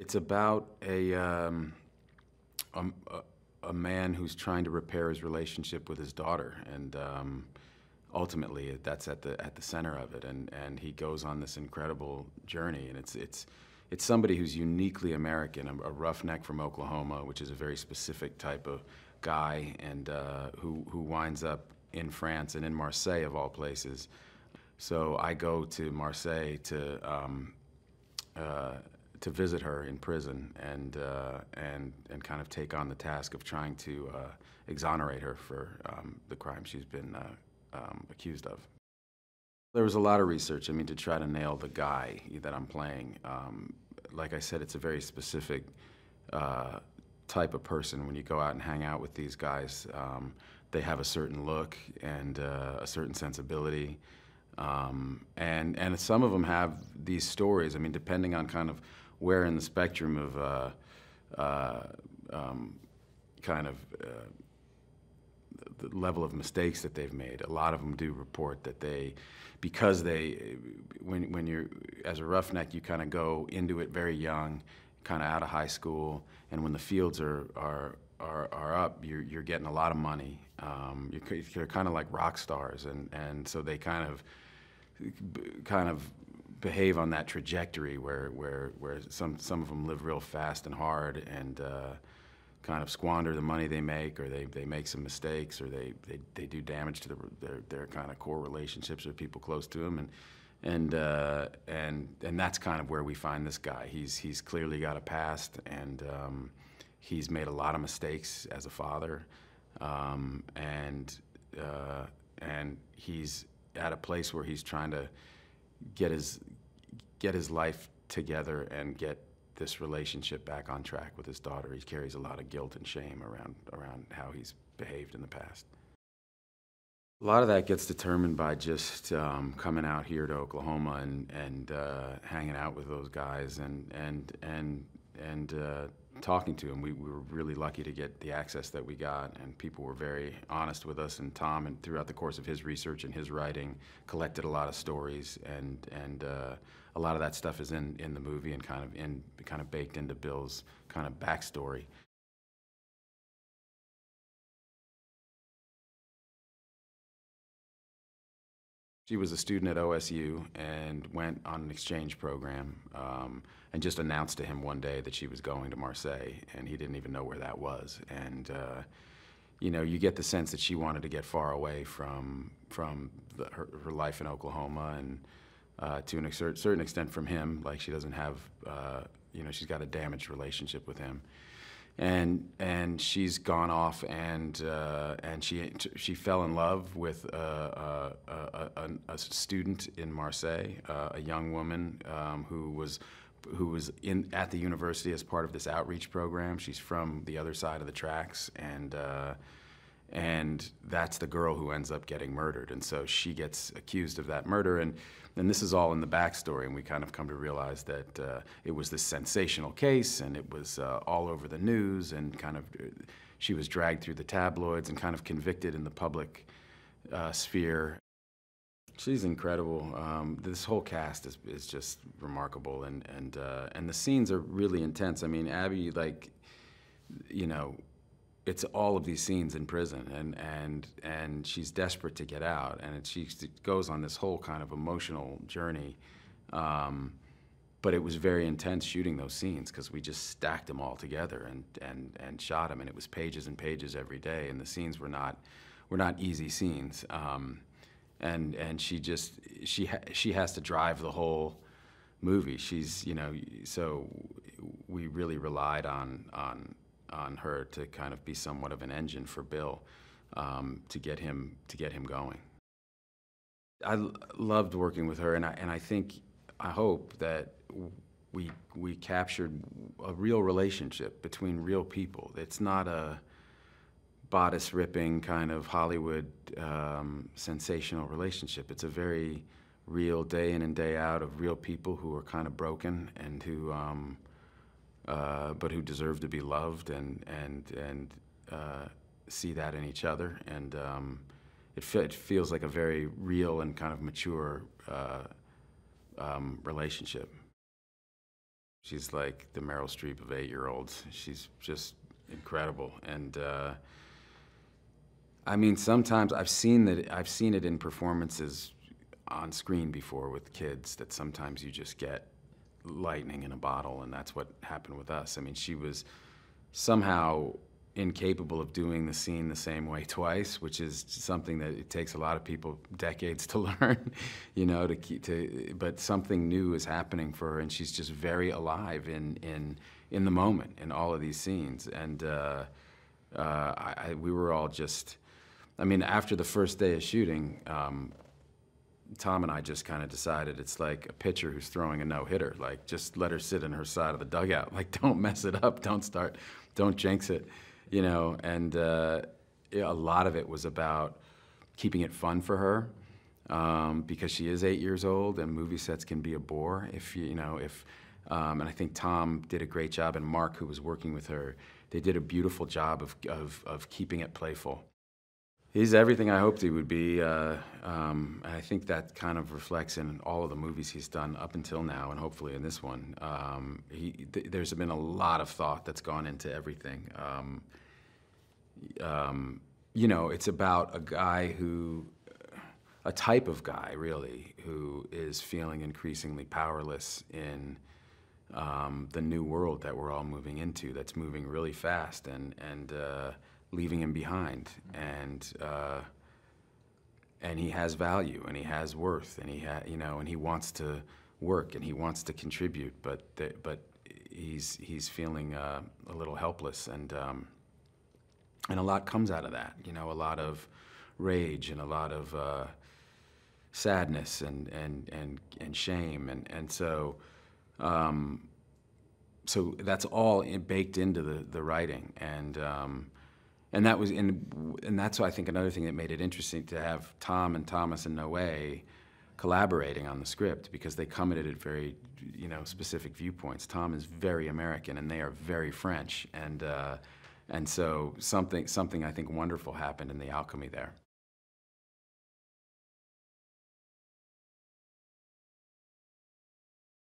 It's about um, a, a man who's trying to repair his relationship with his daughter, and ultimately that's at the center of it. And he goes on this incredible journey, and it's somebody who's uniquely American, a roughneck from Oklahoma, which is a very specific type of guy, and who winds up in France and in Marseille of all places. So I go to Marseille to visit her in prison and kind of take on the task of trying to exonerate her for the crime she's been accused of. There was a lot of research, I mean, to try to nail the guy that I'm playing. Like I said, it's a very specific type of person. When you go out and hang out with these guys, they have a certain look and a certain sensibility. And some of them have these stories, I mean, depending on kind of where in the spectrum of the level of mistakes that they've made. A lot of them do report that when you're, as a roughneck, you kind of go into it very young, kind of out of high school, and when the fields are up, you're getting a lot of money. You're kind of like rock stars, and so they kind of behave on that trajectory where some of them live real fast and hard and kind of squander the money they make, or they make some mistakes, or they do damage to their kind of core relationships with people close to them, and that's kind of where we find this guy. He's clearly got a past, and he's made a lot of mistakes as a father, and he's at a place where he's trying to get his life together and get this relationship back on track with his daughter. He carries a lot of guilt and shame around how he's behaved in the past. A lot of that gets determined by just coming out here to Oklahoma and hanging out with those guys and talking to them. We were really lucky to get the access that we got, and people were very honest with us. And Tom, and throughout the course of his research and his writing, collected a lot of stories, and a lot of that stuff is in the movie and kind of baked into Bill's kind of backstory. She was a student at OSU and went on an exchange program, and just announced to him one day that she was going to Marseille, and he didn't even know where that was. And you know, you get the sense that she wanted to get far away from her life in Oklahoma, and to a certain extent from him. Like, she doesn't have, you know, she's got a damaged relationship with him. And she's gone off, and she fell in love with a student in Marseille, a young woman who was at the university as part of this outreach program. She's from the other side of the tracks, and that's the girl who ends up getting murdered. And so she gets accused of that murder, and this is all in the backstory, and we kind of come to realize that it was this sensational case, and it was all over the news, and kind of she was dragged through the tabloids and kind of convicted in the public sphere. She's incredible. This whole cast is just remarkable, and the scenes are really intense. I mean, Abby, like, you know, it's all of these scenes in prison, and she's desperate to get out, and she goes on this whole kind of emotional journey. But it was very intense shooting those scenes, because we just stacked them all together and shot them, and it was pages and pages every day, and the scenes were not easy scenes. And she has to drive the whole movie. She's, you know, so we really relied on her to kind of be somewhat of an engine for Bill, to get him going. I loved working with her, and I hope that we captured a real relationship between real people. It's not a bodice-ripping kind of Hollywood sensational relationship. It's a very real, day in and day out, of real people who are kind of broken, and who but who deserve to be loved, and see that in each other. And it feels like a very real and kind of mature relationship. She's like the Meryl Streep of 8-year-olds. She's just incredible. And I mean, sometimes I've seen it in performances on screen before with kids, that sometimes you just get lightning in a bottle, and that's what happened with us. I mean, she was somehow incapable of doing the scene the same way twice, which is something that it takes a lot of people decades to learn, you know, but something new is happening for her, and she's just very alive in the moment in all of these scenes. And we were all just, I mean, after the first day of shooting, Tom and I just kind of decided it's like a pitcher who's throwing a no-hitter. Like, just let her sit in her side of the dugout. Like, don't mess it up. Don't jinx it, you know. And a lot of it was about keeping it fun for her, because she is 8 years old, and movie sets can be a bore and I think Tom did a great job, and Mark, who was working with her, they did a beautiful job of keeping it playful. He's everything I hoped he would be, and I think that kind of reflects in all of the movies he's done up until now, and hopefully in this one. There's been a lot of thought that's gone into everything. You know, it's about a guy a type of guy, really, who is feeling increasingly powerless in the new world that we're all moving into, that's moving really fast and leaving him behind, and he has value, and he has worth, and and he wants to work, and he wants to contribute, but he's feeling a little helpless, and a lot comes out of that, you know, a lot of rage and a lot of sadness and shame, and so so that's all baked into the writing, and that was and that's why I think another thing that made it interesting to have Tom and Thomas and Noé collaborating on the script, because they come at it at very, you know, specific viewpoints. Tom is very American, and they are very French, and so something I think wonderful happened in the alchemy there.